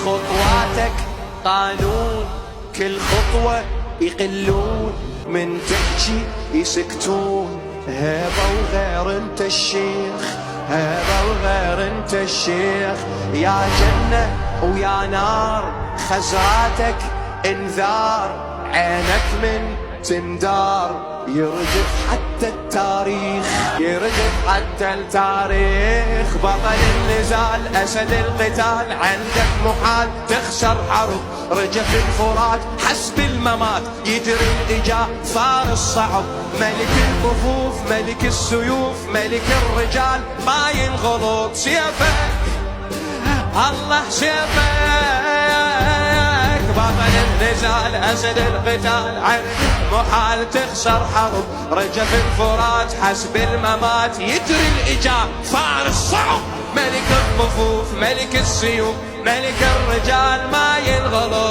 خطواتك قانون، كل خطوة يقلون، من تحكي يسكتون. هذا وغير انت الشيخ، هذا وغير انت الشيخ. يا جنة ويا نار خزراتك انذار، عينك من تندار يرجف حتى التاريخ، يرجف حتى التاريخ. بطل النزال أسد القتال، عندك محال تخسر حرب. رجف الفرات حسب الممات، يجري الإجا ثار الصعب. ملك الكفوف ملك السيوف ملك الرجال، ما ينغلط سيفك الله سيفك. بطل النزال أسد القتال، عندك محال تخسر حرب. رجف الفرات حسب الممات، يجري الإجا ثار الصعب. ملك الكفوف ملك السيوف ملك الرجال، ما ينغلط